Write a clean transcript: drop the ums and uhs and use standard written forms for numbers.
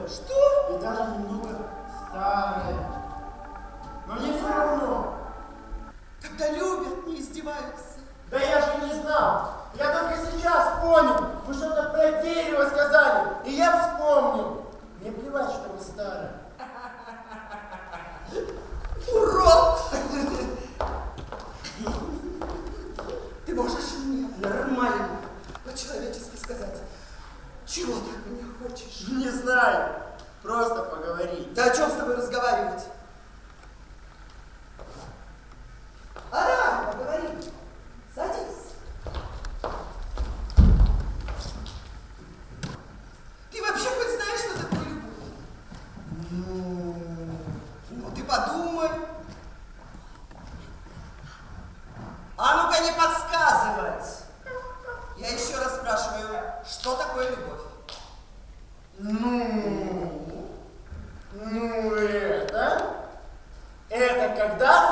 Что? И даже немного старое. Но не все равно. Когда любят, не издеваются. Да я же не знал. Я только сейчас понял. Вы что-то про дерево сказали. И я вспомнил. Мне плевать, что вы старые. Урод! Ты можешь мне нормально, по-человечески сказать, чего ты от меня хочешь? Не знаю. Просто поговорить. Да о чем с тобой разговаривать? Давай, поговорим. Садись. Ты вообще хоть знаешь, что такое любовь? Ну, ты подумай. А ну-ка не подсказывать. Я еще раз спрашиваю, что такое любовь? Это когда